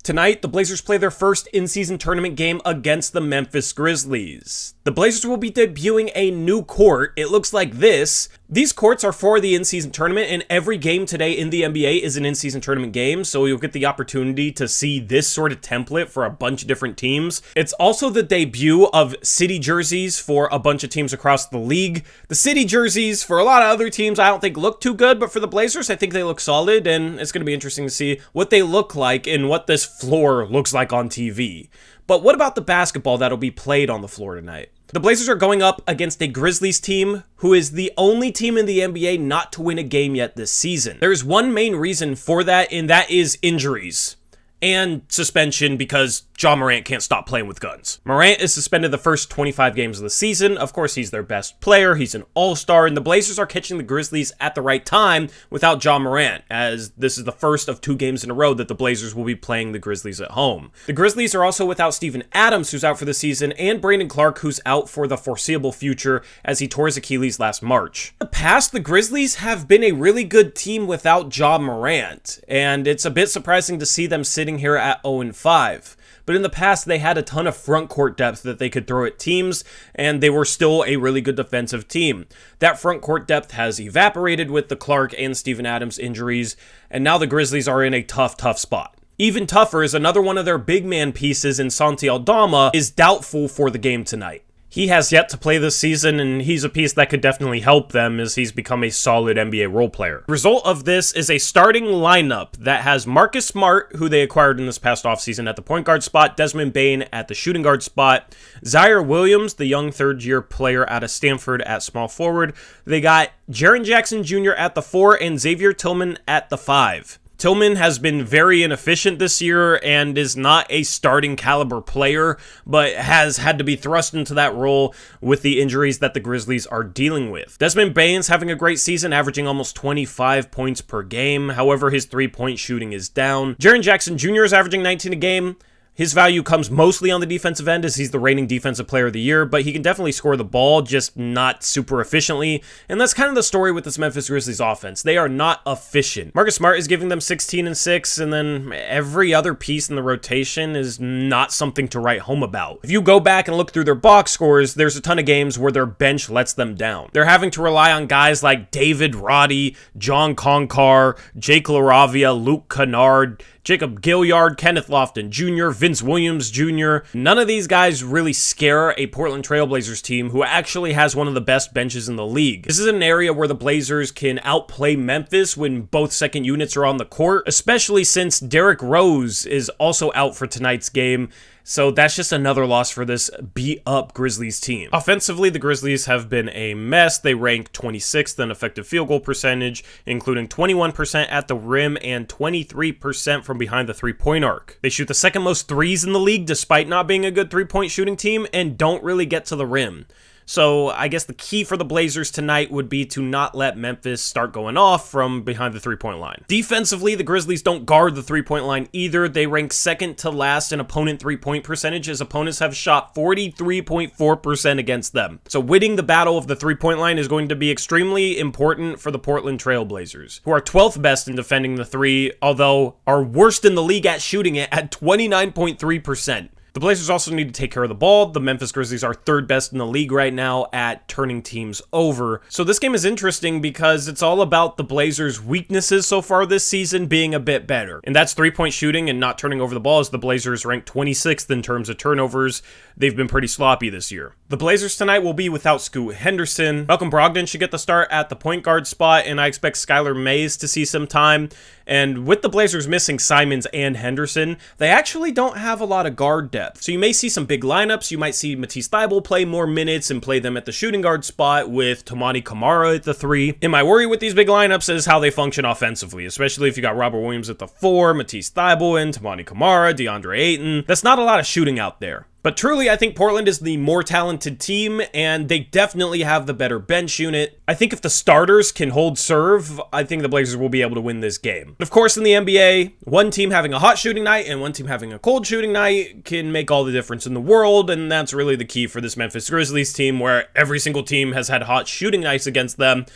Tonight, the Blazers play their first in-season tournament game against the Memphis Grizzlies. The Blazers will be debuting a new court. It looks like this. These courts are for the in-season tournament, and every game today in the NBA is an in-season tournament game, so you'll get the opportunity to see this sort of template for a bunch of different teams. It's also the debut of city jerseys for a bunch of teams across the league. The city jerseys for a lot of other teams I don't think look too good, but for the Blazers I think they look solid, and it's going to be interesting to see what they look like and what this floor looks like on TV. But what about the basketball that'll be played on the floor tonight? The Blazers are going up against a Grizzlies team who is the only team in the NBA not to win a game yet this season. There's one main reason for that, and that is injuries and suspension because Ja Morant can't stop playing with guns. Morant is suspended the first 25 games of the season. Of course, he's their best player. He's an all-star, and the Blazers are catching the Grizzlies at the right time without Ja Morant, as this is the first of 2 games in a row that the Blazers will be playing the Grizzlies at home. The Grizzlies are also without Steven Adams, who's out for the season, and Brandon Clark, who's out for the foreseeable future as he tore his Achilles last March. In the past, the Grizzlies have been a really good team without Ja Morant, and it's a bit surprising to see them sitting here at 0-5. But in the past, they had a ton of front court depth that they could throw at teams, and they were still a really good defensive team. That front court depth has evaporated with the Clark and Steven Adams injuries, and now the Grizzlies are in a tough spot. Even tougher is another one of their big man pieces in Santi Aldama is doubtful for the game tonight. He has yet to play this season, and he's a piece that could definitely help them as he's become a solid NBA role player. The result of this is a starting lineup that has Marcus Smart, who they acquired in this past offseason at the point guard spot, Desmond Bane at the shooting guard spot, Zaire Williams, the young third-year player out of Stanford at small forward. They got Jaren Jackson Jr. at the 4 and Xavier Tillman at the 5. Tillman has been very inefficient this year and is not a starting caliber player, but has had to be thrust into that role with the injuries that the Grizzlies are dealing with. Desmond Bane's having a great season, averaging almost 25 points per game. However, his three-point shooting is down. Jaren Jackson Jr. is averaging 19 a game. His value comes mostly on the defensive end as he's the reigning defensive player of the year, but he can definitely score the ball, just not super efficiently. And that's kind of the story with this Memphis Grizzlies offense. They are not efficient. Marcus Smart is giving them 16 and 6, and then every other piece in the rotation is not something to write home about. If you go back and look through their box scores, there's a ton of games where their bench lets them down. They're having to rely on guys like David Roddy, John Concar, Jake LaRavia, Luke Kennard, Jacob Gilyard, Kenneth Lofton Jr., Vince Williams Jr. None of these guys really scare a Portland Trail Blazers team who actually has one of the best benches in the league. This is an area where the Blazers can outplay Memphis when both second units are on the court, especially since Derrick Rose is also out for tonight's game. So that's just another loss for this beat-up Grizzlies team. Offensively, the Grizzlies have been a mess. They rank 26th in effective field goal percentage, including 21% at the rim and 23% from behind the three-point arc. They shoot the second most threes in the league despite not being a good three-point shooting team and don't really get to the rim. So I guess the key for the Blazers tonight would be to not let Memphis start going off from behind the three-point line. Defensively, the Grizzlies don't guard the three-point line either. They rank second to last in opponent three-point percentage as opponents have shot 43.4% against them. So winning the battle of the three-point line is going to be extremely important for the Portland Trail Blazers, who are 12th best in defending the three, although are worst in the league at shooting it at 29.3%. The Blazers also need to take care of the ball. The Memphis Grizzlies are 3rd best in the league right now at turning teams over. So this game is interesting because it's all about the Blazers' weaknesses so far this season being a bit better. And that's three-point shooting and not turning over the ball, as the Blazers rank 26th in terms of turnovers. They've been pretty sloppy this year. The Blazers tonight will be without Scoot Henderson. Malcolm Brogdon should get the start at the point guard spot, and I expect Skylar Mays to see some time. And with the Blazers missing Simons and Henderson, they actually don't have a lot of guard depth. So you may see some big lineups. You might see Matisse Thybulle play more minutes and play them at the shooting guard spot with Toumani Camara at the 3. And my worry with these big lineups is how they function offensively, especially if you got Robert Williams at the 4, Matisse Thybulle and Toumani Camara, DeAndre Ayton. That's not a lot of shooting out there. But truly, I think Portland is the more talented team, and they definitely have the better bench unit. I think if the starters can hold serve, I think the Blazers will be able to win this game. Of course, in the NBA, one team having a hot shooting night and one team having a cold shooting night can make all the difference in the world, and that's really the key for this Memphis Grizzlies team, where every single team has had hot shooting nights against them.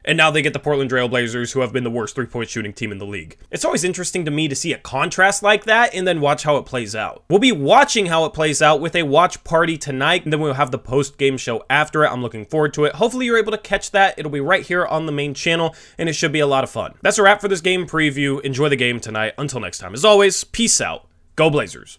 And now they get the Portland Trail Blazers, who have been the worst three-point shooting team in the league. It's always interesting to me to see a contrast like that and then watch how it plays out. We'll be watching how it plays out with a watch party tonight, and then we'll have the post-game show after it. I'm looking forward to it. Hopefully you're able to catch that. It'll be right here on the main channel, and it should be a lot of fun. That's a wrap for this game preview. Enjoy the game tonight. Until next time, as always, peace out. Go Blazers.